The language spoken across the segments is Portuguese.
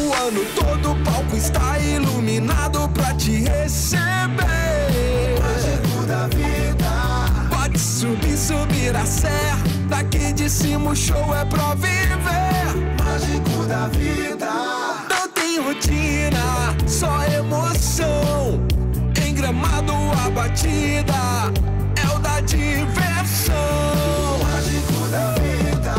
O ano todo o palco está iluminado pra te receber. Mágico da vida. Pode subir, subir a serra. Daqui de cima o show é pra viver. Mágico da vida. Não tem rotina, só emoção. Em Gramado a batida é o da diversão. Mágico da vida.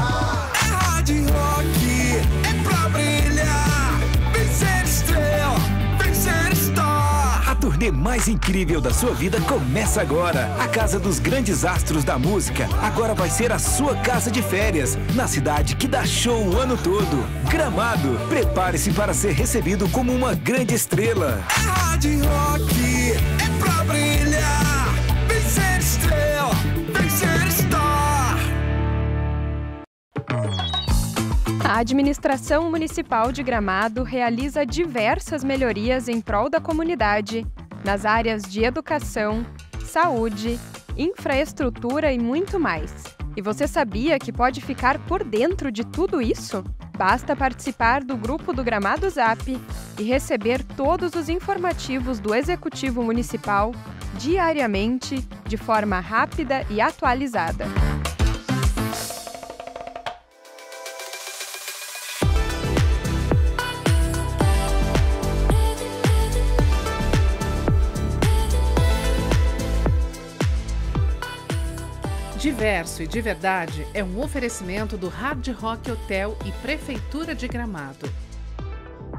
É hard rock, é pra brilhar. Vem ser estrela, vem ser star. A turnê mais incrível da sua vida começa agora. A casa dos grandes astros da música agora vai ser a sua casa de férias, na cidade que dá show o ano todo. Gramado, prepare-se para ser recebido como uma grande estrela. É hard rock, é pra brilhar. Vem ser estrela, vem ser star. A Administração Municipal de Gramado realiza diversas melhorias em prol da comunidade, nas áreas de educação, saúde, infraestrutura e muito mais. E você sabia que pode ficar por dentro de tudo isso? Basta participar do grupo do Gramado Zap e receber todos os informativos do Executivo Municipal diariamente, de forma rápida e atualizada. Diverso e de Verdade é um oferecimento do Hard Rock Hotel e Prefeitura de Gramado.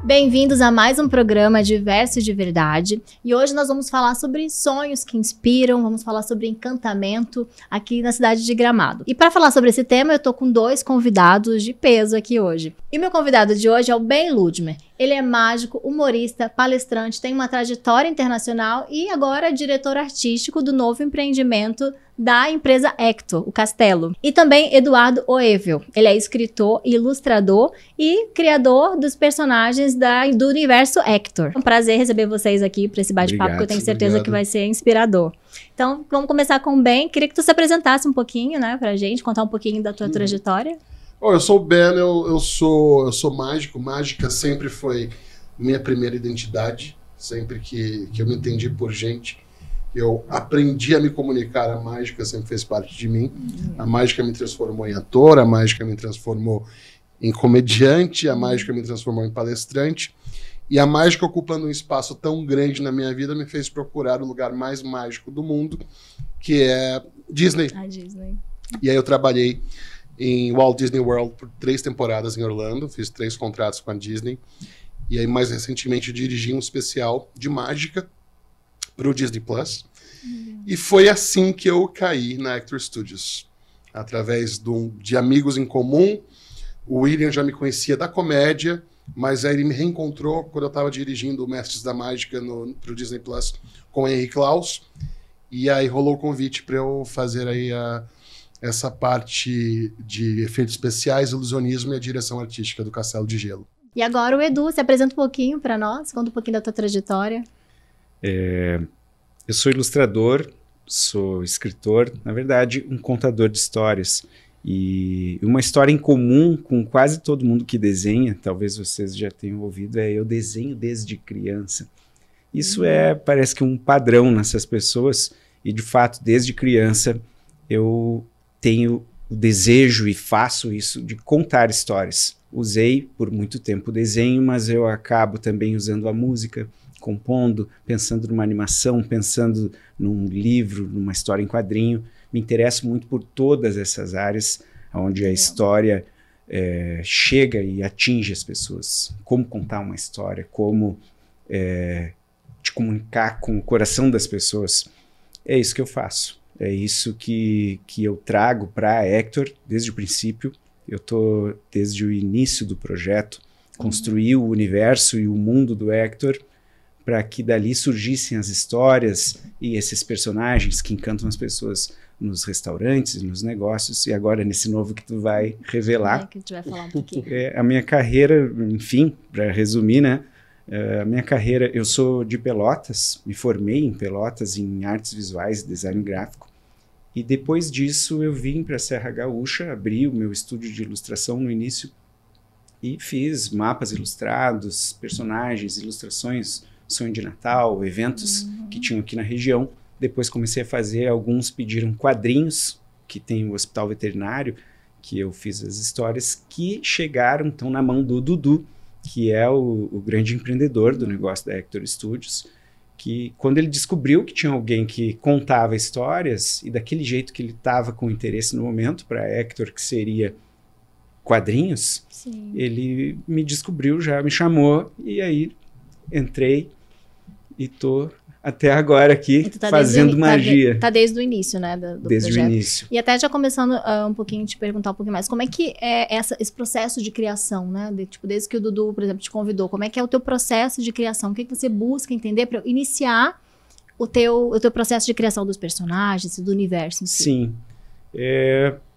Bem-vindos a mais um programa Diverso e de Verdade. E hoje nós vamos falar sobre sonhos que inspiram, vamos falar sobre encantamento aqui na cidade de Gramado. E para falar sobre esse tema, eu tô com dois convidados de peso aqui hoje. E o meu convidado de hoje é o Ben Ludmer. Ele é mágico, humorista, palestrante, tem uma trajetória internacional e agora é diretor artístico do novo empreendimento da empresa Hector, o Castelo. E também Eduardo Oevel. Ele é escritor, ilustrador e criador dos personagens do universo Hector. É um prazer receber vocês aqui para esse bate-papo, que eu tenho certeza que vai ser inspirador. Então, vamos começar com o Ben. Queria que tu se apresentasse um pouquinho, né, pra gente, contar um pouquinho da tua trajetória. Oh, eu sou o Ben, eu sou mágico. Mágica sempre foi minha primeira identidade. Sempre que eu me entendi por gente, eu aprendi a me comunicar, a mágica sempre fez parte de mim. A mágica me transformou em ator, a mágica me transformou em comediante, a mágica me transformou em palestrante. E a mágica, ocupando um espaço tão grande na minha vida, me fez procurar o lugar mais mágico do mundo, que é Disney. A Disney. E aí eu trabalhei em Walt Disney World por 3 temporadas em Orlando, fiz 3 contratos com a Disney. E aí, mais recentemente, dirigi um especial de mágica para o Disney Plus. E foi assim que eu caí na Hector Studios. Através de amigos em comum. O William já me conhecia da comédia, mas aí ele me reencontrou quando eu estava dirigindo o Mestres da Mágica para o Disney Plus com o Henrique Claus. E aí rolou o convite para eu fazer aí essa parte de efeitos especiais, ilusionismo e a direção artística do Castelo de Gelo. E agora o Edu, se apresenta um pouquinho para nós, conta um pouquinho da tua trajetória. Eu sou ilustrador, sou escritor, na verdade, um contador de histórias. E uma história em comum com quase todo mundo que desenha, talvez vocês já tenham ouvido, eu desenho desde criança. Isso parece que um padrão nessas pessoas, e de fato, desde criança, eu tenho o desejo e faço isso de contar histórias. Usei por muito tempo o desenho, mas eu acabo também usando a música, compondo, pensando numa animação, pensando num livro, numa história em quadrinho. Me interesso muito por todas essas áreas onde a história chega e atinge as pessoas. Como contar uma história, como te comunicar com o coração das pessoas. É isso que eu faço. É isso que eu trago para a Hector desde o princípio. Eu estou desde o início do projeto, construí o universo e o mundo do Hector para que dali surgissem as histórias e esses personagens que encantam as pessoas nos restaurantes, nos negócios, e agora nesse novo que tu vai revelar. Que tu vai falar um pouquinho. A minha carreira, enfim, para resumir, né? A minha carreira, eu sou de Pelotas, me formei em Pelotas em artes visuais e design gráfico, e depois disso eu vim para a Serra Gaúcha, abri o meu estúdio de ilustração no início, e fiz mapas ilustrados, personagens, ilustrações, sonho de Natal, eventos que tinham aqui na região. Depois comecei a fazer, alguns pediram quadrinhos, que tem o Hospital Veterinário, que eu fiz as histórias, que chegaram então na mão do Dudu, que é o grande empreendedor do negócio da Hector Studios, que quando ele descobriu que tinha alguém que contava histórias, e daquele jeito que ele estava com interesse no momento para Hector, que seria quadrinhos, Sim. ele me descobriu, já me chamou, e aí entrei e tô até agora aqui fazendo magia. Tá desde o início, né, do desde projeto. O início. E até já começando um pouquinho, te perguntar um pouquinho mais, como é que é esse processo de criação, né? Tipo, desde que o Dudu, por exemplo, te convidou, como é que é o teu processo de criação? O que você busca entender para iniciar o teu processo de criação dos personagens e do universo em si? Sim.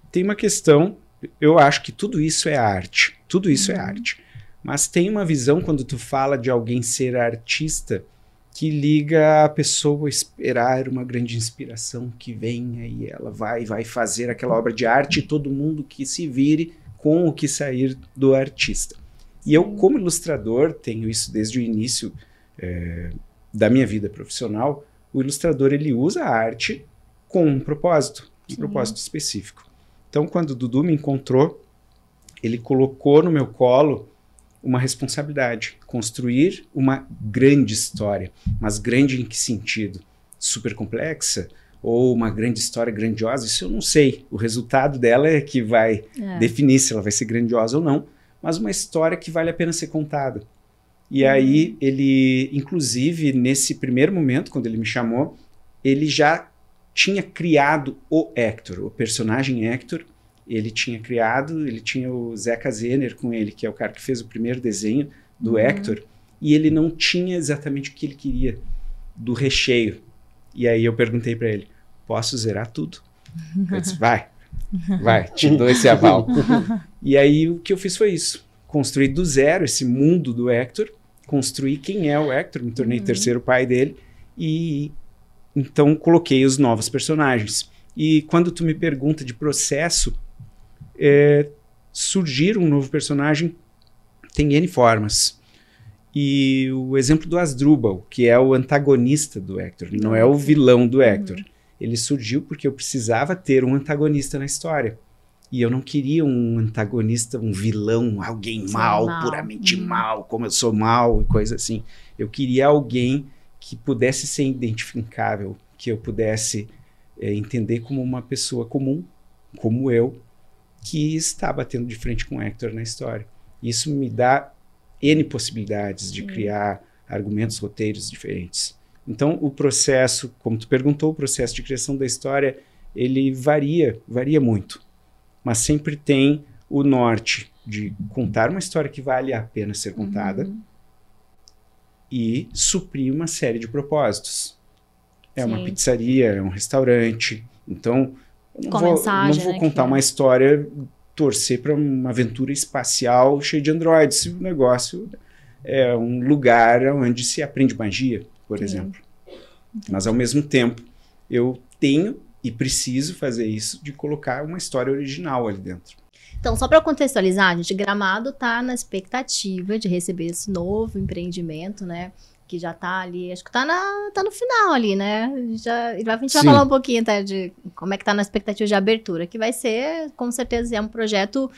Tem uma questão, eu acho que tudo isso é arte. Tudo isso é arte. Mas tem uma visão, quando tu fala de alguém ser artista, que liga a pessoa a esperar uma grande inspiração que venha e ela vai fazer aquela obra de arte e todo mundo que se vire com o que sair do artista. E eu, como ilustrador, tenho isso desde o início da minha vida profissional. O ilustrador, ele usa a arte com um propósito específico. Então, quando o Dudu me encontrou, ele colocou no meu colo uma responsabilidade, construir uma grande história. Mas grande em que sentido? Super complexa? Ou uma grande história grandiosa? Isso eu não sei. O resultado dela é que vai definir se ela vai ser grandiosa ou não, mas uma história que vale a pena ser contada. E aí ele, inclusive, nesse primeiro momento, quando ele me chamou, ele já tinha criado o Hector, o personagem Hector. Ele tinha criado, ele tinha o Zeca Zener com ele, que é o cara que fez o primeiro desenho do Hector, e ele não tinha exatamente o que ele queria do recheio. E aí eu perguntei para ele, posso zerar tudo? Eu disse, vai, te dou esse aval. E aí o que eu fiz foi isso, construir do zero esse mundo do Hector, construir quem é o Hector, me tornei terceiro pai dele, e então coloquei os novos personagens. E quando tu me pergunta de processo, surgir um novo personagem tem N formas. E o exemplo do Asdrubal, que é o antagonista do Hector, não é o vilão do Hector. Ele surgiu porque eu precisava ter um antagonista na história. E eu não queria um antagonista, um vilão, alguém mal, puramente mal, como eu sou mal e coisa assim. Eu queria alguém que pudesse ser identificável, que eu pudesse entender como uma pessoa comum, como eu, que está batendo de frente com o Hector na história. Isso me dá N possibilidades de criar argumentos, roteiros diferentes. Então, o processo, como tu perguntou, o processo de criação da história, ele varia muito. Mas sempre tem o norte de contar uma história que vale a pena ser contada e suprir uma série de propósitos. É uma pizzaria, é um restaurante. Então, eu não vou contar uma história, torcer para uma aventura espacial cheia de androides. Se o negócio é um lugar onde se aprende magia, por exemplo. Mas, ao mesmo tempo, eu tenho e preciso fazer isso de colocar uma história original ali dentro. Então, só para contextualizar, gente, Gramado está na expectativa de receber esse novo empreendimento, né? Que já está ali, acho que tá no final ali, né? A gente vai falar um pouquinho até de como é que tá na expectativa de abertura, que vai ser, com certeza, é um projeto,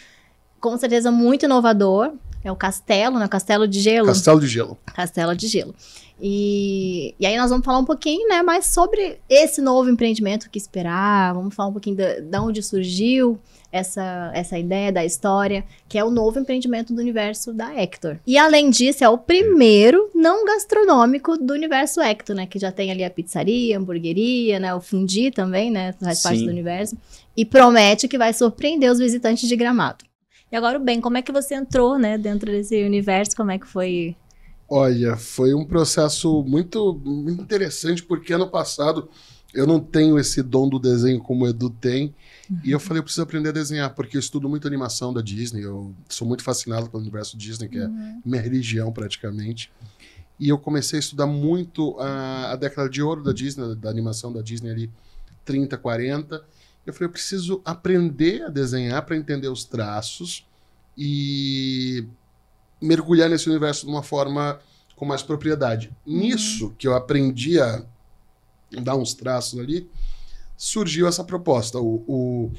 com certeza, muito inovador. É o Castelo, né? Castelo de Gelo. Castelo de Gelo. Castelo de Gelo. E aí nós vamos falar um pouquinho, né, mais sobre esse novo empreendimento, o que esperar, vamos falar um pouquinho de onde surgiu essa ideia da história, que é o novo empreendimento do universo da Hector. E além disso, é o primeiro não gastronômico do universo Hector, né, que já tem ali a pizzaria, a hamburgueria, né, o fundi também, né, faz parte do universo, e promete que vai surpreender os visitantes de Gramado. E agora, Ben, como é que você entrou, né, dentro desse universo, como é que foi? Olha, foi um processo muito interessante, porque ano passado eu não tenho esse dom do desenho como o Edu tem, e eu falei, eu preciso aprender a desenhar, porque eu estudo muito animação da Disney, eu sou muito fascinado pelo universo Disney, que é minha religião praticamente, e eu comecei a estudar muito a década de ouro da Disney, da animação da Disney ali, 30, 40, eu falei, eu preciso aprender a desenhar para entender os traços, e mergulhar nesse universo de uma forma com mais propriedade. Nisso que eu aprendi a dar uns traços ali, surgiu essa proposta. O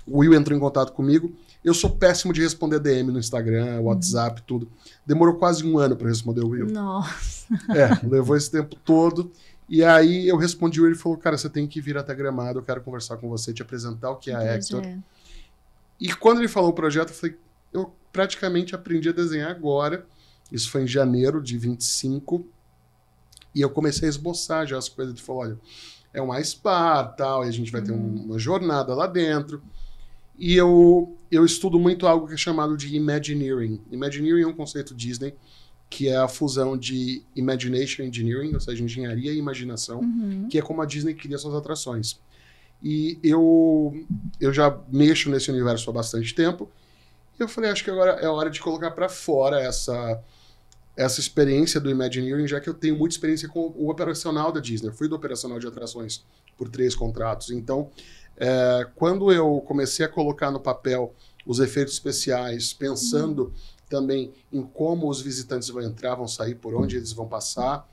Will entrou em contato comigo. Eu sou péssimo de responder DM no Instagram, WhatsApp, tudo. Demorou quase 1 ano para responder o Will. Nossa. Levou esse tempo todo. E aí eu respondi o Will, ele falou, cara, você tem que vir até Gramado, eu quero conversar com você, te apresentar o que é a Hector. E quando ele falou o projeto, eu falei, eu praticamente aprendi a desenhar agora. Isso foi em janeiro de 25. E eu comecei a esboçar já as coisas. Ele falou, olha, é um spa, tal, e a gente vai ter uma jornada lá dentro. E eu estudo muito algo que é chamado de Imagineering. Imagineering é um conceito Disney, que é a fusão de Imagination Engineering, ou seja, engenharia e imaginação, que é como a Disney cria suas atrações. E eu já mexo nesse universo há bastante tempo, e eu falei, acho que agora é hora de colocar para fora essa experiência do Imagineering, já que eu tenho muita experiência com o operacional da Disney. Eu fui do operacional de atrações por 3 contratos. Então, quando eu comecei a colocar no papel os efeitos especiais, pensando também em como os visitantes vão entrar, vão sair, por onde eles vão passar,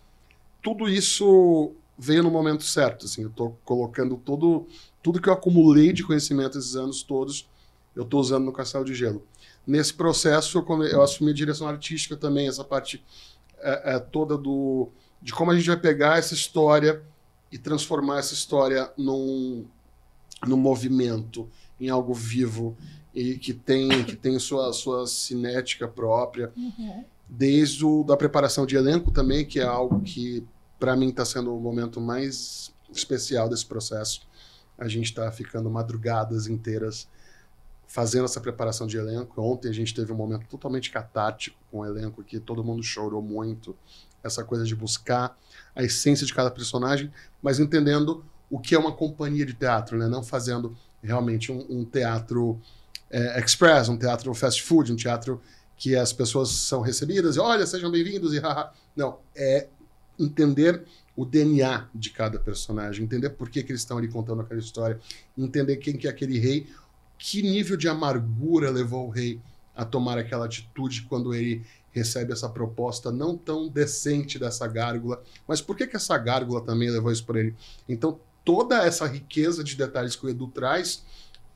tudo isso veio no momento certo. Assim, eu estou colocando tudo que eu acumulei de conhecimento esses anos todos, eu estou usando no Castelo de Gelo. Nesse processo, eu assumi a direção artística também, essa parte toda de como a gente vai pegar essa história e transformar essa história num movimento, em algo vivo, e que tem sua cinética própria. Desde da preparação de elenco também, que é algo que, para mim, está sendo o momento mais especial desse processo. A gente está ficando madrugadas inteiras fazendo essa preparação de elenco. Ontem a gente teve um momento totalmente catártico com o elenco, que todo mundo chorou muito. Essa coisa de buscar a essência de cada personagem, mas entendendo o que é uma companhia de teatro, né? Não fazendo realmente um teatro express, um teatro fast food, um teatro que as pessoas são recebidas e, olha, sejam bem-vindos, e haha. Não, é entender o DNA de cada personagem, entender por que eles estão ali contando aquela história, entender quem que é aquele rei, que nível de amargura levou o rei a tomar aquela atitude quando ele recebe essa proposta não tão decente dessa gárgula, mas por que essa gárgula também levou isso por ele? Então, toda essa riqueza de detalhes que o Edu traz,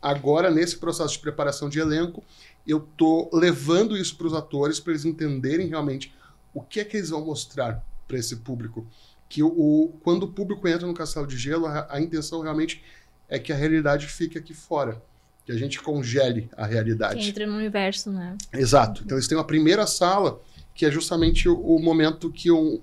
agora, nesse processo de preparação de elenco, eu tô levando isso para os atores, para eles entenderem realmente o que é que eles vão mostrar para esse público. Que quando o público entra no Castelo de Gelo, a intenção realmente é que a realidade fique aqui fora, que a gente congele a realidade. Que entra no universo, né? Exato. Então eles têm uma primeira sala, que é justamente o momento que uma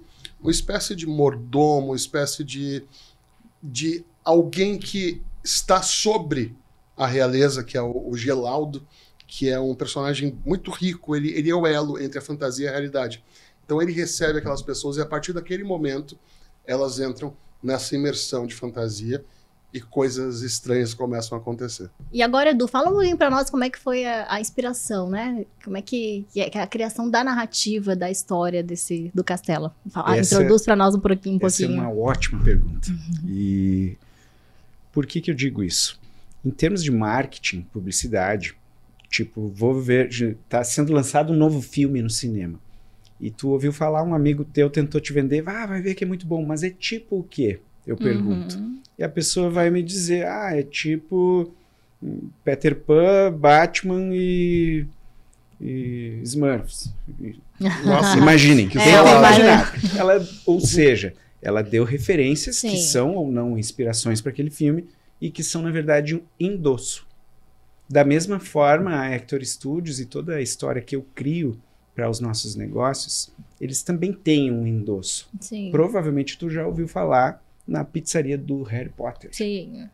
espécie de mordomo, uma espécie de alguém que está sobre a realeza, que é o Gelaldo, que é um personagem muito rico, ele é o elo entre a fantasia e a realidade. Então ele recebe aquelas pessoas e a partir daquele momento elas entram nessa imersão de fantasia e coisas estranhas começam a acontecer. E agora, Edu, fala um pouquinho pra nós como é que foi a inspiração, né? Como é que é a criação da narrativa, da história do castelo. Introduz pra nós um pouquinho. Essa é uma ótima pergunta. E por que eu digo isso? Em termos de marketing, publicidade, tipo, vou ver, tá sendo lançado um novo filme no cinema. E tu ouviu falar, um amigo teu tentou te vender, vai ver que é muito bom, mas é tipo o quê? Eu pergunto. E a pessoa vai me dizer, é tipo Peter Pan, Batman e Smurfs. Nossa, imaginem. Que ou seja, ela deu referências que são ou não inspirações para aquele filme e que são, na verdade, um endosso. Da mesma forma, a Hector Studios e toda a história que eu crio para os nossos negócios, eles também têm um endosso. Sim. Provavelmente tu já ouviu falar na pizzaria do Harry Potter. Sim.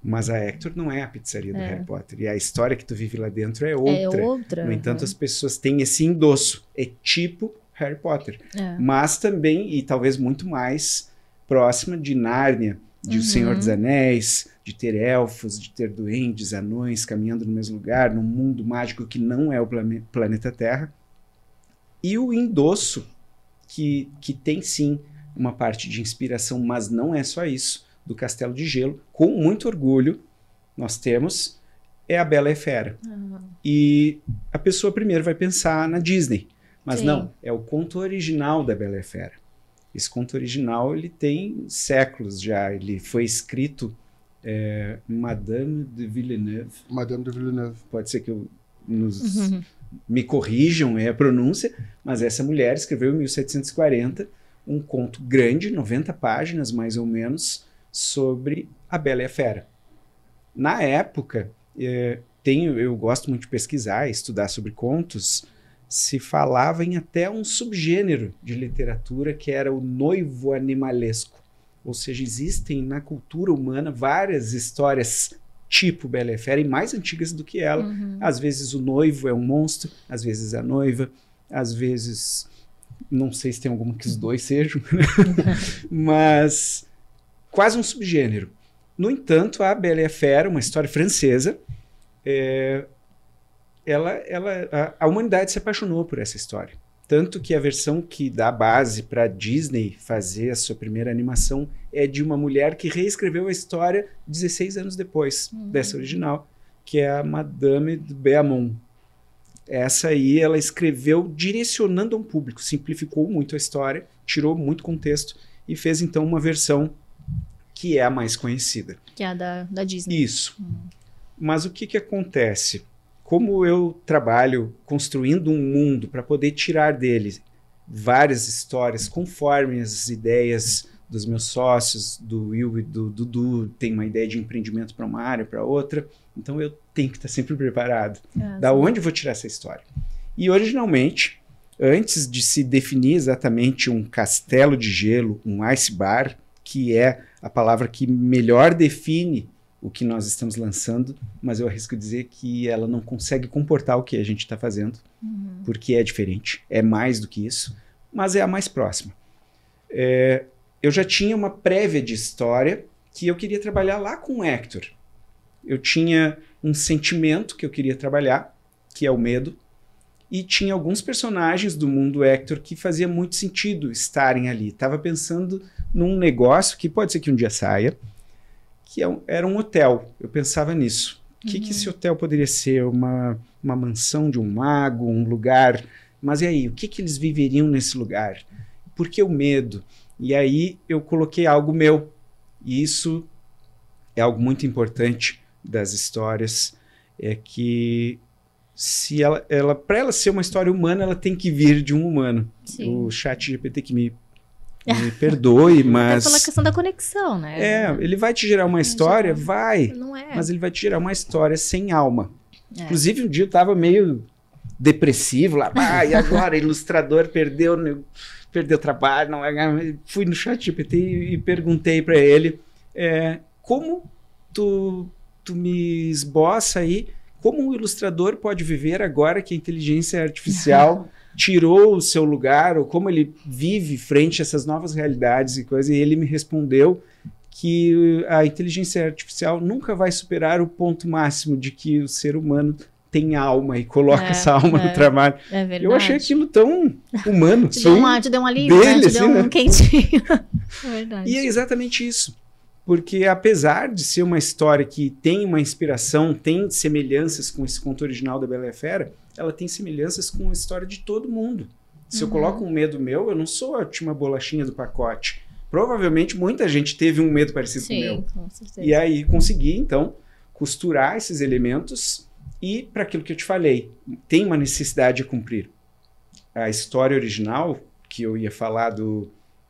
Mas a Hector não é a pizzaria do Harry Potter. E a história que tu vive lá dentro é outra. No entanto, as pessoas têm esse endosso. É tipo Harry Potter. Mas também, e talvez muito mais, próxima de Nárnia, de O Senhor dos Anéis, de ter elfos, de ter duendes, anões caminhando no mesmo lugar, num mundo mágico que não é o planeta Terra. E o endosso, que tem sim uma parte de inspiração, mas não é só isso, do Castelo de Gelo, com muito orgulho, nós temos, é a Bela e a Fera. E a pessoa primeiro vai pensar na Disney. Mas Sim. não, é o conto original da Bela e a Fera. Esse conto original, ele tem séculos já. Ele foi escrito Madame de Villeneuve. Madame de Villeneuve. Pode ser que me corrijam a pronúncia, mas essa mulher escreveu em 1740 um conto grande, 90 páginas mais ou menos, sobre a Bela e a Fera. Na época, eu gosto muito de pesquisar e estudar sobre contos, se falava em até um subgênero de literatura que era o noivo animalesco. Ou seja, existem na cultura humana várias histórias tipo Bela e a Fera e mais antigas do que ela. Às vezes o noivo é um monstro, às vezes a noiva, às vezes... Não sei se tem alguma que os dois sejam, mas quase um subgênero. No entanto, a Bela e a Fera, uma história francesa, a humanidade se apaixonou por essa história. Tanto que a versão que dá base para a Disney fazer a sua primeira animação é de uma mulher que reescreveu a história 16 anos depois dessa original, que é a Madame de Beaumont. Essa aí ela escreveu direcionando a um público, simplificou muito a história, tirou muito contexto e fez então uma versão que é a mais conhecida. Que é a da Disney. Isso. Mas o que acontece? Como eu trabalho construindo um mundo para poder tirar dele várias histórias conforme as ideias dos meus sócios, do Will e do Dudu, tem uma ideia de empreendimento para uma área, para outra, então eu tenho que estar sempre preparado. Da onde eu vou tirar essa história? E originalmente, antes de se definir exatamente um castelo de gelo, um ice bar, que é a palavra que melhor define o que nós estamos lançando, mas eu arrisco dizer que ela não consegue comportar o que a gente está fazendo, porque é diferente, é mais do que isso, mas é a mais próxima. Eu já tinha uma prévia de história que eu queria trabalhar lá com o Hector. Eu tinha um sentimento que eu queria trabalhar, que é o medo, e tinha alguns personagens do mundo Hector que fazia muito sentido estarem ali. Estava pensando num negócio que pode ser que um dia saia, que era um hotel. Eu pensava nisso. O que esse hotel poderia ser? Uma mansão de um mago, um lugar... Mas e aí? O que eles viveriam nesse lugar? Por que o medo? E aí eu coloquei algo meu. E isso é algo muito importante das histórias, é que se para ela ser uma história humana, ela tem que vir de um humano. Sim. O ChatGPT que me perdoe, mas... É pela questão da conexão, né? Ele vai te gerar uma história? Vai. Não é. Mas ele vai te gerar uma história sem alma. Inclusive, um dia eu estava meio depressivo lá. E agora? Ilustrador perdeu trabalho. Fui no ChatGPT e perguntei para ele como tu me esboça aí, como um ilustrador pode viver agora que a inteligência artificial tirou o seu lugar, ou como ele vive frente a essas novas realidades e coisas, e ele me respondeu que a inteligência artificial nunca vai superar o ponto máximo de que o ser humano tem alma e coloca essa alma no trabalho. É verdade. Eu achei aquilo tão humano. Te deu um alívio, dele, te deu um quentinho. É verdade. E é exatamente isso. Porque apesar de ser uma história que tem uma inspiração, tem semelhanças com esse conto original da Bela e a Fera, ela tem semelhanças com a história de todo mundo. Se eu coloco um medo meu, eu não sou a última bolachinha do pacote. Provavelmente muita gente teve um medo parecido com o meu. Com certeza. E aí consegui, então, costurar esses elementos e para aquilo que eu te falei, tem uma necessidade a cumprir. A história original, que eu ia falar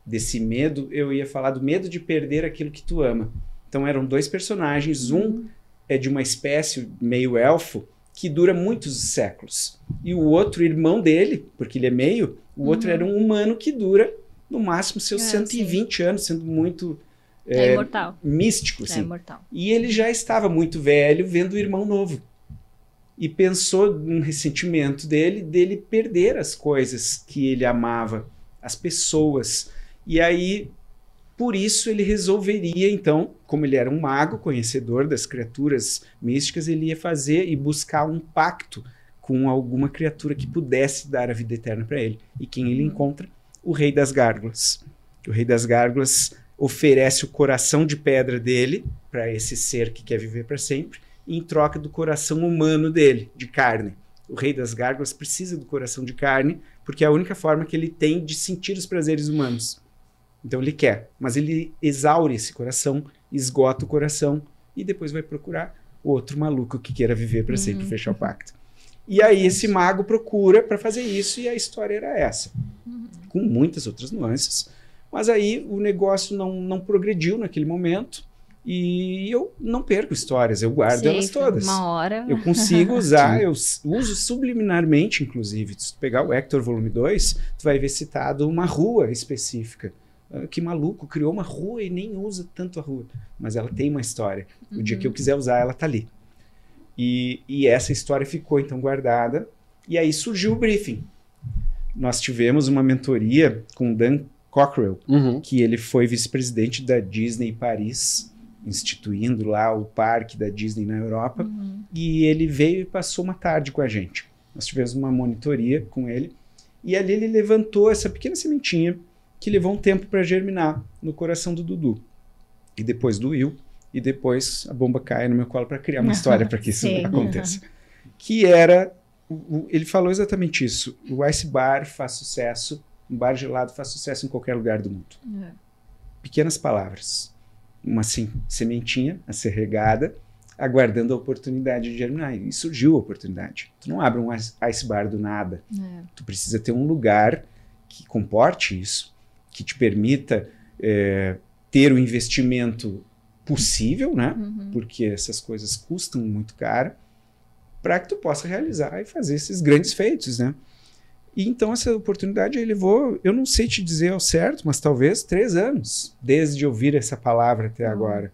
desse medo, eu ia falar do medo de perder aquilo que tu ama. Então eram dois personagens, um é de uma espécie meio elfo, que dura muitos séculos. E o outro, irmão dele, porque ele é meio, o outro era um humano que dura no máximo seus 120 anos, sendo muito imortal. Místico. Assim. É imortal. E ele já estava muito velho vendo o irmão novo. E pensou num ressentimento dele perder as coisas que ele amava, as pessoas. E aí, por isso, ele resolveria, então, como ele era um mago, conhecedor das criaturas místicas, ele ia fazer e buscar um pacto com alguma criatura que pudesse dar a vida eterna para ele. E quem ele encontra? O Rei das Gárgulas. O Rei das Gárgulas oferece o coração de pedra dele para esse ser que quer viver para sempre, em troca do coração humano dele, de carne. o rei das gárgulas, precisa do coração de carne, porque é a única forma que ele tem de sentir os prazeres humanos. Então ele quer, mas ele exaure esse coração, esgota o coração e depois vai procurar outro maluco que queira viver para sempre, fechar o pacto. E aí esse mago procura para fazer isso e a história era essa, com muitas outras nuances. Mas aí o negócio não progrediu naquele momento e eu não perco histórias, eu guardo elas todas. Uma hora. Eu consigo usar, eu uso subliminarmente, inclusive. Se tu pegar o Hector volume 2, tu vai ver citado uma rua específica. Que maluco, criou uma rua e nem usa tanto a rua. Mas ela tem uma história. O dia que eu quiser usar, ela tá ali. E essa história ficou então guardada. E aí surgiu o briefing. Nós tivemos uma mentoria com o Dan Cockrell, que ele foi vice-presidente da Disney Paris, instituindo lá o parque da Disney na Europa. E ele veio e passou uma tarde com a gente. Nós tivemos uma monitoria com ele. E ali ele levantou essa pequena sementinha que levou um tempo para germinar no coração do Dudu. E depois do Will. E depois a bomba cai no meu colo para criar uma história para que isso aconteça. Que era... Ele falou exatamente isso. O Ice Bar faz sucesso, um bar gelado faz sucesso em qualquer lugar do mundo. Pequenas palavras. Uma sementinha a ser regada, aguardando a oportunidade de germinar. E surgiu a oportunidade. Tu não abre um Ice Bar do nada. Tu precisa ter um lugar que comporte isso, que te permita ter o investimento possível, né? Porque essas coisas custam muito caro, para que tu possa realizar e fazer esses grandes feitos, né? E então essa oportunidade aí levou, eu não sei te dizer ao certo, mas talvez 3 anos, desde ouvir essa palavra até agora.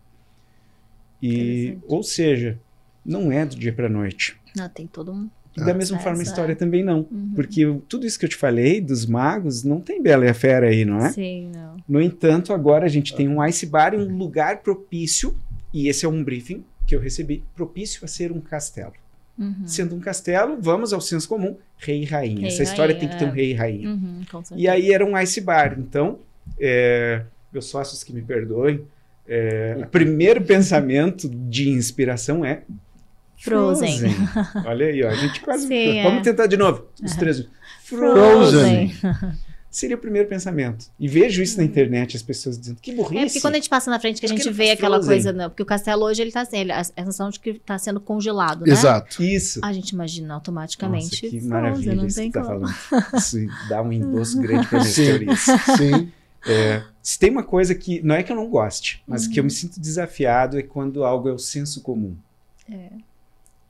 E, ou seja, não é do dia para a noite. Não, tem todo um... E da mesma forma a história também não. Porque tudo isso que eu te falei dos magos, não tem Bela e a Fera aí, não é? Sim, não. No entanto, agora a gente tem um Ice Bar e um lugar propício, e esse é um briefing que eu recebi, propício a ser um castelo. Sendo um castelo, vamos ao senso comum, rei e rainha. Rei Essa e história rainha, tem que ter um rei e rainha. Com certeza. E aí era um Ice Bar. Então, meus sócios que me perdoem, o primeiro pensamento de inspiração é Frozen. Olha aí, ó, a gente quase... Sim, Vamos tentar de novo. Os três. Frozen. Seria o primeiro pensamento. E vejo isso na internet, as pessoas dizendo, que burrice. Porque quando a gente passa na frente que a gente vê aquela coisa, não, porque o castelo hoje ele tá assim, a sensação de que tá sendo congelado, né? Exato. Isso. A gente imagina automaticamente. Nossa, que Frozen, maravilha não isso tem que tá como. falando. Isso dá um endosso grande para minhas teorias. Sim. Se tem uma coisa que, não é que eu não goste, mas que eu me sinto desafiado é quando algo é o senso comum.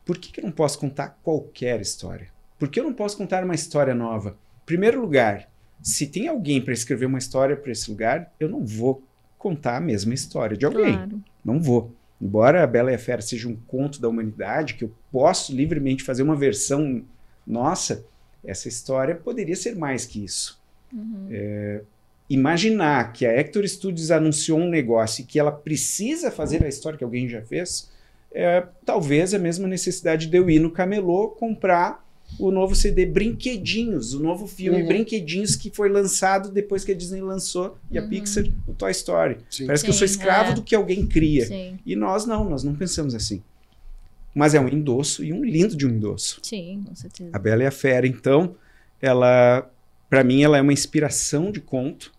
Por que eu não posso contar qualquer história? Por que eu não posso contar uma história nova? Em primeiro lugar, se tem alguém para escrever uma história para esse lugar, eu não vou contar a mesma história de alguém. Claro. Não vou. Embora a Bela e a Fera seja um conto da humanidade, que eu posso livremente fazer uma versão nossa, essa história poderia ser mais que isso. Imaginar que a Hector Studios anunciou um negócio e que ela precisa fazer a história que alguém já fez, talvez a mesma necessidade de eu ir no camelô comprar o novo CD Brinquedinhos, o novo filme Brinquedinhos que foi lançado depois que a Disney lançou e a Pixar, o Toy Story. Parece que eu sou escravo do que alguém cria. Sim. E nós não pensamos assim. Mas é um endosso e um lindo de um endosso. Sim, com certeza. A Bela e a Fera, então, ela, para mim, ela é uma inspiração de conto.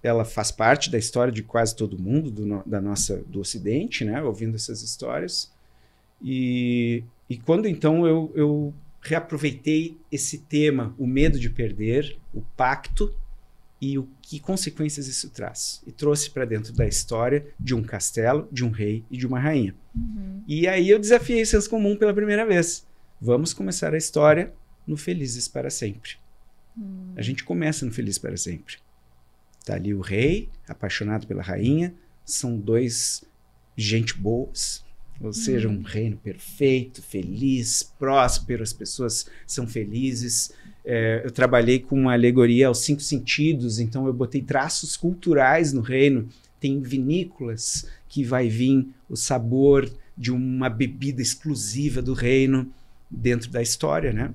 Ela faz parte da história de quase todo mundo do Ocidente, né? Ouvindo essas histórias. E quando então eu reaproveitei esse tema, o medo de perder, o pacto e o que consequências isso traz. E trouxe para dentro da história de um castelo, de um rei e de uma rainha. E aí eu desafiei o senso comum pela primeira vez. Vamos começar a história no Felizes para Sempre. A gente começa no Felizes para Sempre. Tá ali o rei, apaixonado pela rainha, são 2 gente boas, ou seja, um reino perfeito, feliz, próspero, as pessoas são felizes. Eu trabalhei com uma alegoria aos 5 sentidos, então eu botei traços culturais no reino. Tem vinícolas que vai vir o sabor de uma bebida exclusiva do reino dentro da história, né?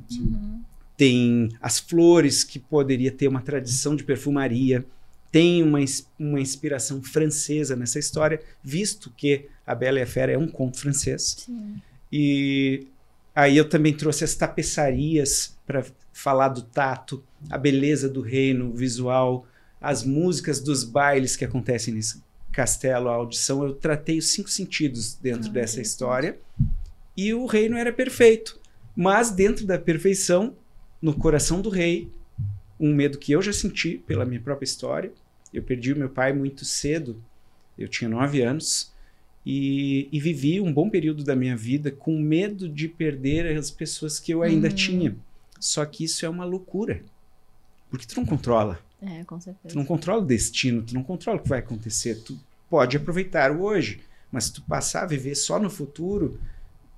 Tem as flores que poderia ter uma tradição de perfumaria. Tem uma inspiração francesa nessa história, visto que A Bela e a Fera é um conto francês. E Aí eu também trouxe as tapeçarias para falar do tato, a beleza do reino, o visual, as músicas dos bailes que acontecem nesse castelo, a audição. Eu tratei os 5 sentidos dentro dessa história e o reino era perfeito. Mas dentro da perfeição, no coração do rei, um medo que eu já senti pela minha própria história. Eu perdi o meu pai muito cedo, eu tinha 9 anos, e vivi um bom período da minha vida com medo de perder as pessoas que eu ainda tinha. Só que isso é uma loucura, porque tu não controla. Com certeza. Tu não controla o destino, tu não controla o que vai acontecer. Tu pode aproveitar o hoje, mas se tu passar a viver só no futuro,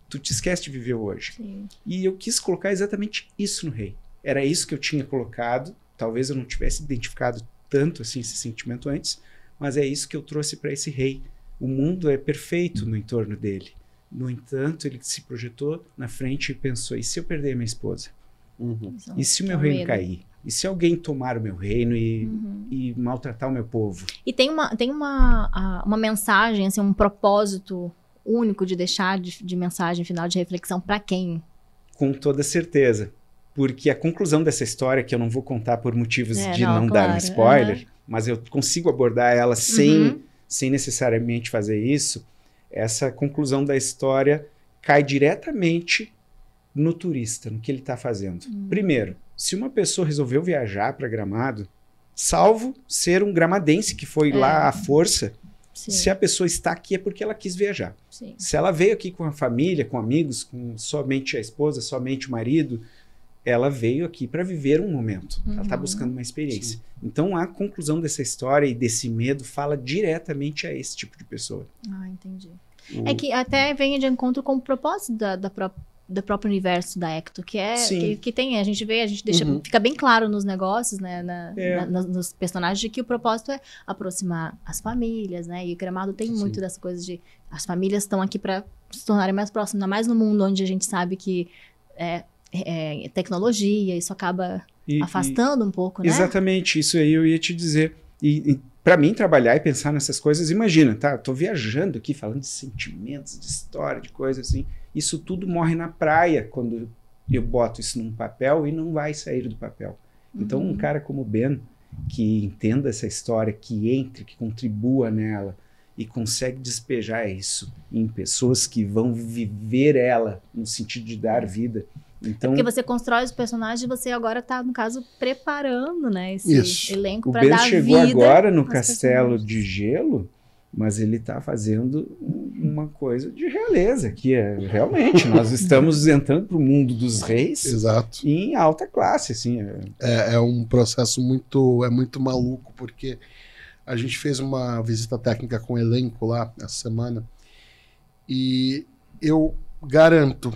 tu te esquece de viver o hoje. Sim. E eu quis colocar exatamente isso no rei. Era isso que eu tinha colocado. Talvez eu não tivesse identificado tanto assim esse sentimento antes, mas é isso que eu trouxe para esse rei. O mundo é perfeito no entorno dele. No entanto, ele se projetou na frente e pensou: e se eu perder a minha esposa? E se o meu reino cair? E se alguém tomar o meu reino e maltratar o meu povo? E tem uma mensagem, assim, um propósito único de deixar de mensagem final de reflexão para quem? Com toda certeza. Porque a conclusão dessa história, que eu não vou contar por motivos de não dar um spoiler, mas eu consigo abordar ela sem necessariamente fazer isso, essa conclusão da história cai diretamente no turista, no que ele está fazendo. Primeiro, se uma pessoa resolveu viajar para Gramado, salvo ser um gramadense que foi lá à força, se a pessoa está aqui é porque ela quis viajar. Sim. Se ela veio aqui com a família, com amigos, com somente a esposa, somente o marido, ela veio aqui para viver um momento. Ela está buscando uma experiência. Sim. Então, a conclusão dessa história e desse medo fala diretamente a esse tipo de pessoa. Entendi. É que até vem de encontro com o propósito do próprio universo da Ecto, que é que tem, a gente deixa, fica bem claro nos negócios, né, nos personagens, de que o propósito é aproximar as famílias, né, e o Gramado tem muito dessa coisa de as famílias estão aqui para se tornarem mais próximas, ainda mais no mundo onde a gente sabe que tecnologia, isso acaba afastando um pouco, né? Exatamente, isso aí eu ia te dizer. E para mim, trabalhar e pensar nessas coisas, imagina, tá? Tô viajando aqui, falando de sentimentos, de história, de coisas assim. Isso tudo morre na praia quando eu boto isso num papel e não vai sair do papel. Então, um cara como o Ben, que entenda essa história, que entre, que contribua nela e consegue despejar isso em pessoas que vão viver ela no sentido de dar vida. Então, porque você constrói os personagens e você agora está, no caso, preparando, né, esse elenco para dar vida. O Ben chegou agora no Castelo de Gelo, mas ele está fazendo uma coisa de realeza, que é realmente, nós estamos entrando para o mundo dos reis. Exato. Em alta classe, assim. É um processo muito maluco, porque a gente fez uma visita técnica com o elenco lá essa semana, e eu garanto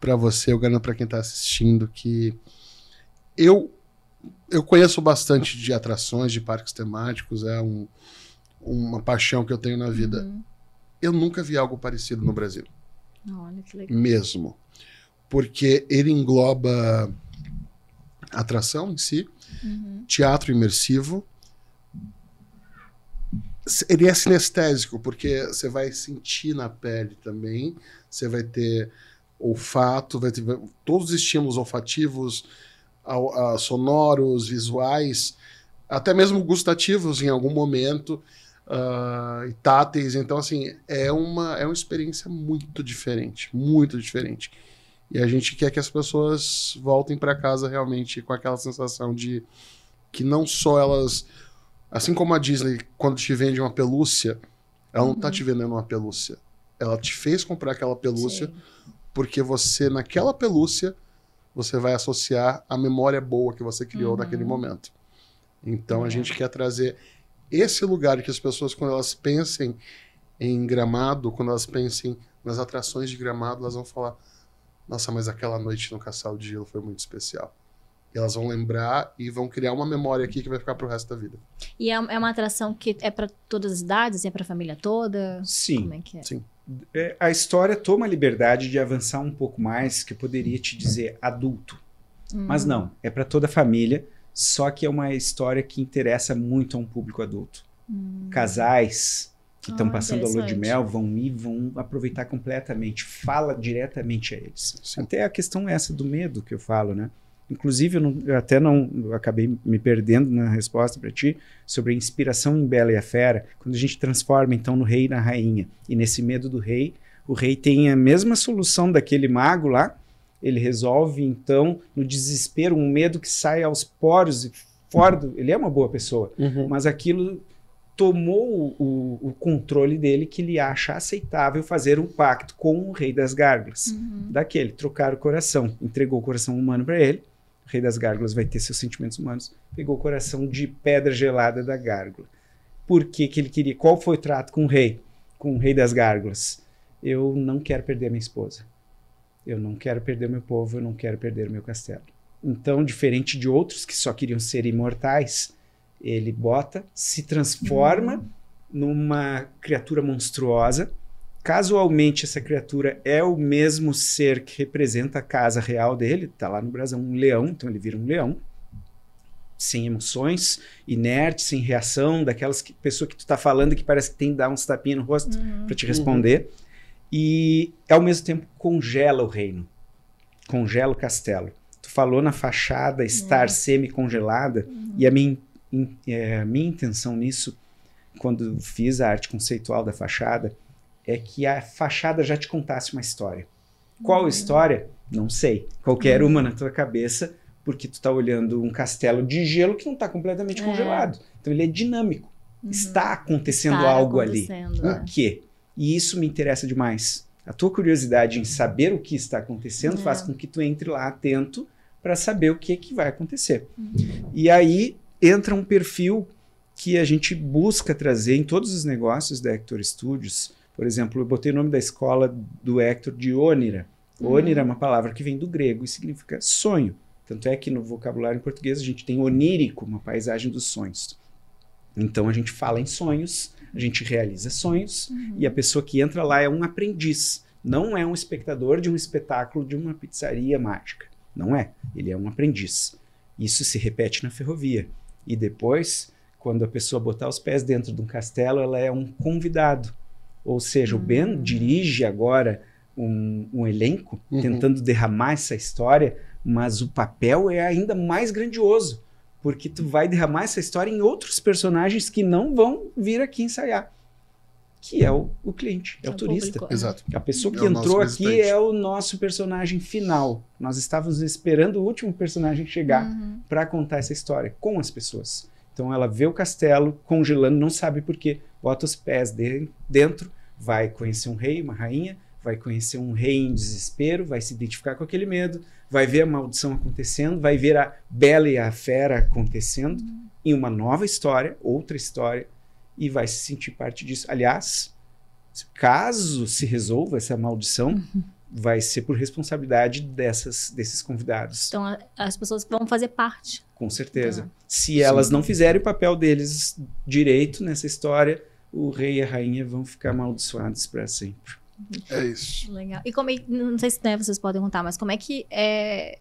para você, eu garanto para quem está assistindo, que eu conheço bastante de atrações, de parques temáticos, é uma paixão que eu tenho na vida. Eu nunca vi algo parecido no Brasil. Olha que legal. Mesmo. Porque ele engloba atração em si, teatro imersivo. Ele é sinestésico, porque você vai sentir na pele também, você vai ter olfato, vai ter todos os estímulos olfativos, sonoros, visuais, até mesmo gustativos em algum momento, e táteis. Então, assim, é uma experiência muito diferente, muito diferente. E a gente quer que as pessoas voltem para casa realmente com aquela sensação de que não só elas... Assim como a Disney, quando te vende uma pelúcia, ela não tá te vendendo uma pelúcia. Ela te fez comprar aquela pelúcia porque você, naquela pelúcia, você vai associar a memória boa que você criou naquele momento. Então, a gente quer trazer esse lugar que as pessoas, quando elas pensem em Gramado, quando elas pensem nas atrações de Gramado, elas vão falar: nossa, mas aquela noite no Castelo de Gelo foi muito especial. E elas vão lembrar e vão criar uma memória aqui que vai ficar pro resto da vida. E é uma atração que é para todas as idades? É para a família toda? Sim. Como é que é? Sim. A história toma a liberdade de avançar um pouco mais, que eu poderia te dizer adulto. Mas não, é para toda a família, só que é uma história que interessa muito a um público adulto. Casais, que estão passando a lua de interessante. mel, vão ir, vão aproveitar completamente, fala diretamente a eles. Até a questão essa do medo que eu falo, né? Inclusive, eu acabei me perdendo na resposta para ti sobre a inspiração em Bela e a Fera, quando a gente transforma então no rei e na rainha, e nesse medo do rei, o rei tem a mesma solução daquele mago lá, ele resolve então, no desespero, um medo que sai aos poros, e fora ele é uma boa pessoa, mas aquilo tomou o controle dele, que ele acha aceitável fazer um pacto com o rei das gárgulas. Daquele, trocar o coração, entregou o coração humano para ele, o rei das gárgulas vai ter seus sentimentos humanos, pegou o coração de pedra gelada da gárgula. Por que que ele queria? Qual foi o trato com o rei das gárgulas? Eu não quero perder minha esposa. Eu não quero perder meu povo, eu não quero perder meu castelo. Então, diferente de outros que só queriam ser imortais, ele se transforma numa criatura monstruosa. Casualmente, essa criatura é o mesmo ser que representa a casa real dele, tá lá no brasão, um leão, então ele vira um leão, sem emoções, inerte, sem reação, daquelas pessoa que tu tá falando que parece que tem que dar uns tapinhas no rosto para te responder. E, ao mesmo tempo, congela o reino, congela o castelo. Tu falou na fachada estar semi-congelada, e a minha intenção nisso, quando fiz a arte conceitual da fachada, é que a fachada já te contasse uma história. Qual história? Não sei. Qualquer uma na tua cabeça, porque tu tá olhando um castelo de gelo que não tá completamente congelado. Então ele é dinâmico. Está acontecendo algo ali. O quê? E isso me interessa demais. A tua curiosidade em saber o que está acontecendo faz com que tu entre lá atento para saber o que vai acontecer. E aí entra um perfil que a gente busca trazer em todos os negócios da Hector Studios. Por exemplo, eu botei o nome da escola do Hector de Ônira. Ônira é uma palavra que vem do grego e significa sonho. Tanto é que no vocabulário em português a gente tem onírico, uma paisagem dos sonhos. Então a gente fala em sonhos, a gente realiza sonhos, e a pessoa que entra lá é um aprendiz. Não é um espectador de um espetáculo de uma pizzaria mágica. Não é. Ele é um aprendiz. Isso se repete na ferrovia. E depois, quando a pessoa botar os pés dentro de um castelo, ela é um convidado. Ou seja, o Ben dirige agora um elenco tentando derramar essa história, mas o papel é ainda mais grandioso, porque tu vai derramar essa história em outros personagens que não vão vir aqui ensaiar, que é o cliente, é o turista. Público. Exato. A pessoa que entrou aqui é o nosso personagem final. Nós estávamos esperando o último personagem chegar para contar essa história com as pessoas. Então ela vê o castelo congelando, não sabe por quê. Bota os pés dentro, vai conhecer um rei, uma rainha, vai conhecer um rei em desespero, vai se identificar com aquele medo, vai ver a maldição acontecendo, vai ver a Bela e a Fera acontecendo em uma nova história, outra história, e vai se sentir parte disso. Aliás, caso se resolva essa maldição, vai ser por responsabilidade desses convidados. Então, as pessoas vão fazer parte. Com certeza. Se elas não fizerem o papel deles direito nessa história, o rei e a rainha vão ficar amaldiçoados para sempre. É isso. Legal. E não sei se vocês podem contar, mas como é que é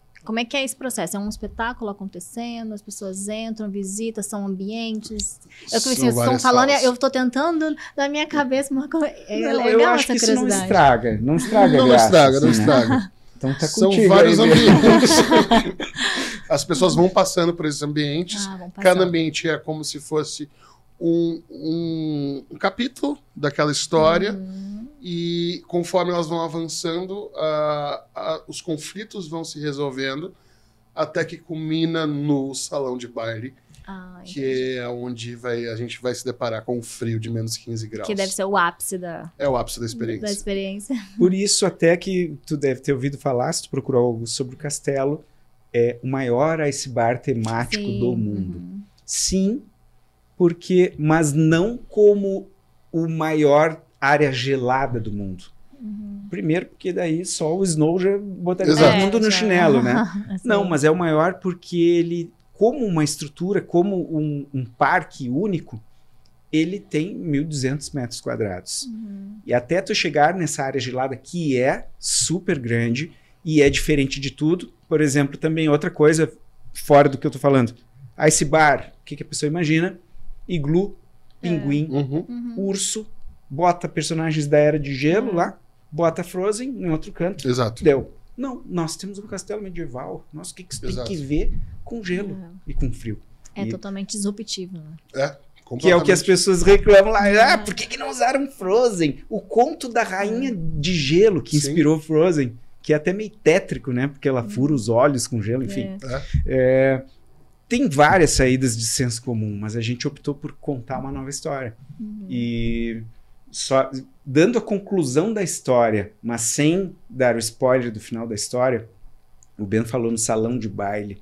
esse processo? É um espetáculo acontecendo, as pessoas entram, visitam, são ambientes. Vocês estão falando, eu estou tentando na minha cabeça uma coisa. Legal, eu acho que isso não estraga. Não estraga. Não estraga. Então tá São contigo vários aí, ambientes. As pessoas vão passando por esses ambientes. Cada ambiente é como se fosse um capítulo daquela história. E conforme elas vão avançando, os conflitos vão se resolvendo até que culmina no salão de baile, que é onde a gente vai se deparar com um frio de menos 15 graus. Que deve ser o ápice da experiência. Por isso, até que tu deve ter ouvido falar, se tu procurou algo sobre o castelo, é o maior ice bar temático do mundo. Sim, mas não como o maior área gelada do mundo. Primeiro, porque daí só o Snow já botaria todo mundo no chinelo, né? Não, mas é o maior porque ele, como uma estrutura, como um parque único, ele tem 1.200 metros quadrados. E até tu chegar nessa área gelada, que é super grande e é diferente de tudo. Por exemplo, também outra coisa fora do que eu tô falando. Ice bar, o que a pessoa imagina? Iglu, pinguim, urso, bota personagens da Era de Gelo lá, bota Frozen em outro canto. Exato. Deu. Não, nós temos um castelo medieval. Nossa, o que isso tem que ver com gelo e com frio? É totalmente disruptivo, né? Que é o que as pessoas reclamam lá. Por que não usaram Frozen? O conto da Rainha de Gelo que inspirou Frozen, que é até meio tétrico, né? Porque ela fura os olhos com gelo, enfim. Tem várias saídas de senso comum, mas a gente optou por contar uma nova história. E só dando a conclusão da história, mas sem dar o spoiler do final da história, o Ben falou no salão de baile,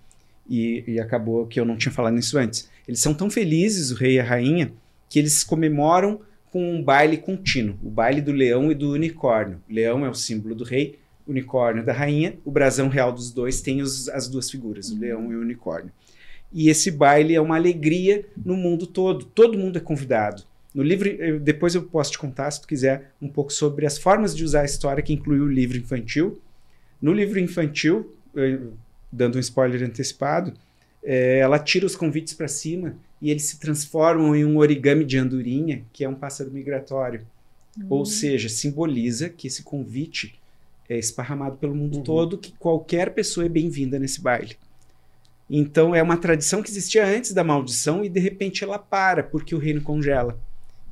e acabou que eu não tinha falado nisso antes. Eles são tão felizes, o rei e a rainha, que eles comemoram com um baile contínuo, o baile do leão e do unicórnio. O leão é o símbolo do rei, o unicórnio da rainha, o brasão real dos dois tem as duas figuras, o leão e o unicórnio. E esse baile é uma alegria no mundo todo mundo é convidado. No livro, depois eu posso te contar, se tu quiser, um pouco sobre as formas de usar a história, que inclui o livro infantil. No livro infantil, dando um spoiler antecipado, ela tira os convites para cima e eles se transformam em um origami de andorinha, que é um pássaro migratório. Ou seja, simboliza que esse convite é esparramado pelo mundo todo, que qualquer pessoa é bem-vinda nesse baile. Então é uma tradição que existia antes da maldição e de repente ela para, porque o reino congela.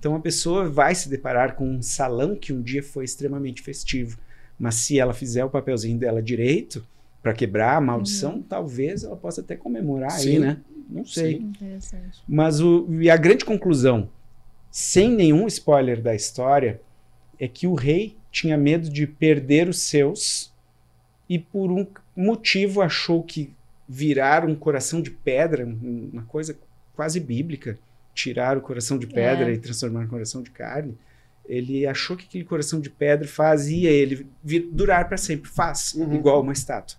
Então a pessoa vai se deparar com um salão que um dia foi extremamente festivo. Mas se ela fizer o papelzinho dela direito, para quebrar a maldição, talvez ela possa até comemorar aí, né? Não sei. Interessante. Mas e a grande conclusão, sem nenhum spoiler da história, é que o rei tinha medo de perder os seus e por um motivo achou que virar um coração de pedra, uma coisa quase bíblica, tirar o coração de pedra e transformar em coração de carne, ele achou que aquele coração de pedra fazia ele durar para sempre, igual uma estátua.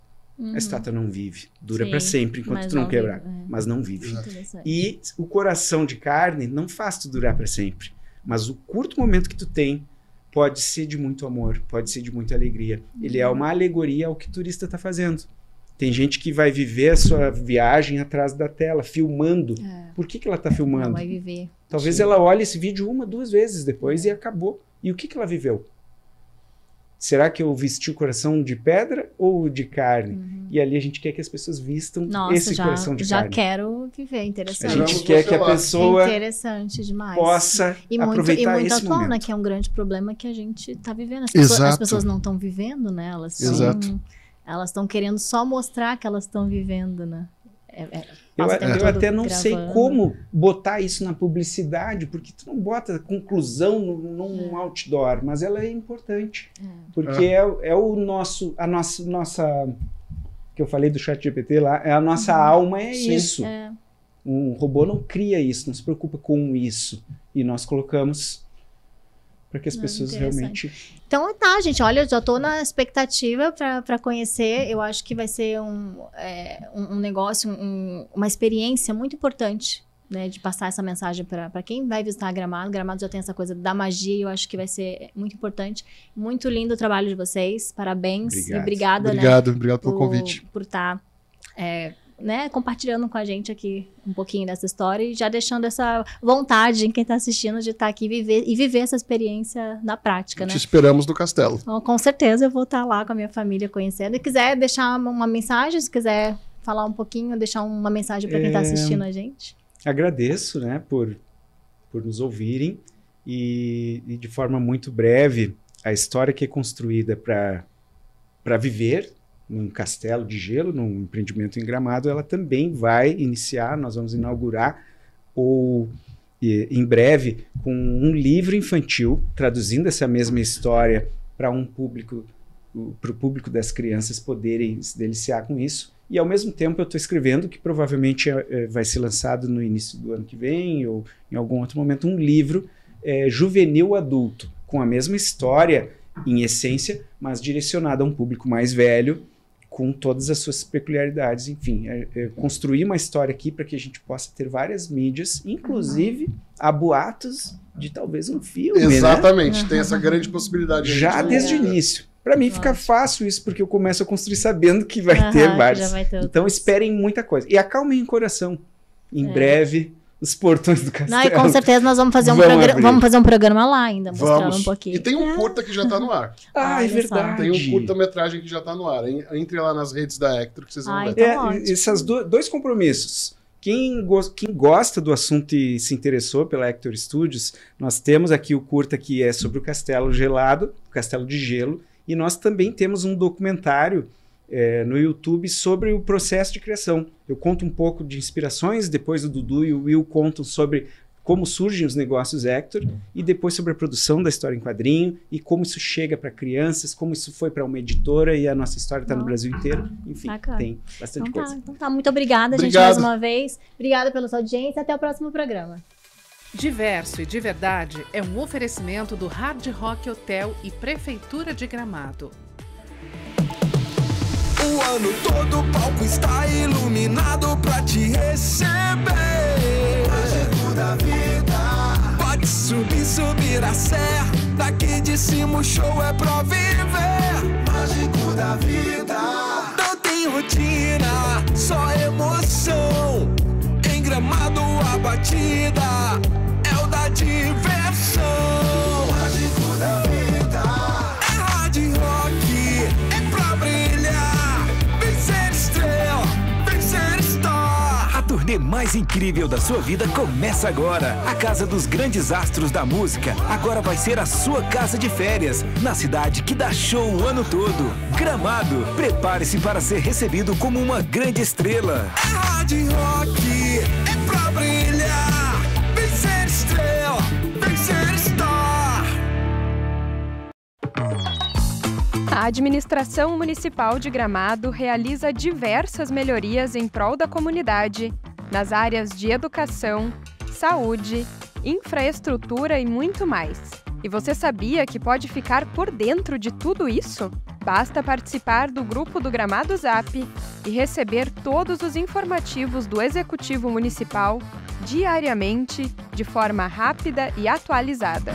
A estátua não vive, dura para sempre enquanto tu não quebrar, mas não vive. E o coração de carne não faz tu durar para sempre, mas o curto momento que tu tem pode ser de muito amor, pode ser de muita alegria. Ele é uma alegoria ao que o turista está fazendo. Tem gente que vai viver a sua viagem atrás da tela, filmando. Por que ela está filmando? Não vai viver. Talvez ela olhe esse vídeo 1, 2 vezes depois e acabou. E o que ela viveu? Será que eu vesti o coração de pedra ou de carne? E ali a gente quer que as pessoas vistam esse coração de carne. Já quero viver, interessante. A gente quer que a pessoa interessante demais. possa aproveitar muito esse atual, momento. né? Que é um grande problema que a gente está vivendo. As pessoas não estão vivendo, né? Elas estão querendo só mostrar que elas estão vivendo, né? Eu até não sei como botar isso na publicidade, porque tu não bota conclusão num outdoor, mas ela é importante. Porque é o nosso, a nossa, que eu falei do ChatGPT lá, a nossa alma isso. Um robô não cria isso, não se preocupa com isso. E nós colocamos para que as pessoas realmente... Então tá, gente, olha, eu já tô na expectativa para conhecer. Eu acho que vai ser um negócio, uma experiência muito importante, né, de passar essa mensagem para quem vai visitar Gramado. Gramado já tem essa coisa da magia e eu acho que vai ser muito importante. Muito lindo o trabalho de vocês, parabéns. Obrigado. E obrigada, obrigado pelo convite. Por estar... compartilhando com a gente aqui um pouquinho dessa história e já deixando essa vontade em quem está assistindo de estar aqui e viver essa experiência na prática, né? Te esperamos no castelo. Então, com certeza eu vou estar lá com a minha família conhecendo. E quiser deixar uma mensagem, se quiser falar um pouquinho, deixar uma mensagem para quem está assistindo a gente. Agradeço, né, por nos ouvirem e de forma muito breve, a história que é construída para viver num castelo de gelo, num empreendimento em Gramado, ela também vai iniciar, nós vamos inaugurar, em breve, com um livro infantil, traduzindo essa mesma história para o público das crianças poderem se deliciar com isso. E, ao mesmo tempo, eu estou escrevendo, que provavelmente vai ser lançado no início do ano que vem, ou em algum outro momento, um livro juvenil adulto, com a mesma história, em essência, mas direcionado a um público mais velho, com todas as suas peculiaridades, enfim, construir uma história aqui para que a gente possa ter várias mídias, inclusive há boatos de talvez um filme, Exatamente, né? Tem essa grande possibilidade. Já desde o início. Para mim fica fácil isso, porque eu começo a construir sabendo que vai ter vários. Então esperem muita coisa. E acalmem o coração. Em breve os portões do castelo. Não, e com certeza nós vamos fazer vamos fazer um programa lá ainda, mostrando um pouquinho. E tem um curta que já tá no ar. É verdade. Tem um curta-metragem que já tá no ar. Entre lá nas redes da Hector que vocês vão ver. Então esses dois compromissos. Quem gosta do assunto e se interessou pela Hector Studios, nós temos aqui o curta que é sobre o Castelo Gelado, o Castelo de Gelo, e nós também temos um documentário no YouTube sobre o processo de criação. Eu conto um pouco de inspirações, depois o Dudu e o Will contam sobre como surgem os negócios Hector, e depois sobre a produção da história em quadrinho, e como isso chega para crianças, como isso foi para uma editora, e a nossa história está no Brasil inteiro. Enfim, tem bastante coisa. Então tá, muito obrigada, gente, mais uma vez. Obrigada pela sua audiência, até o próximo programa. Diverso e de Verdade é um oferecimento do Hard Rock Hotel e Prefeitura de Gramado. O ano todo o palco está iluminado pra te receber. Mágico da vida. Pode subir a serra. Daqui de cima o show é pra viver. Mágico da vida. Não tem rotina, só emoção. Em Gramado a batida é o da diversão. Mágico da vida. É hard rock, é pra brilhar. Vem ser estrela, vem ser star. A turnê mais incrível da sua vida começa agora. A Casa dos Grandes Astros da Música agora vai ser a sua casa de férias, na cidade que dá show o ano todo. Gramado, prepare-se para ser recebido como uma grande estrela. É hard rock, é pra brilhar. Vem ser estrela, vem ser star. A Administração Municipal de Gramado realiza diversas melhorias em prol da comunidade, nas áreas de educação, saúde, infraestrutura e muito mais. E você sabia que pode ficar por dentro de tudo isso? Basta participar do grupo do Gramado Zap e receber todos os informativos do Executivo Municipal diariamente, de forma rápida e atualizada.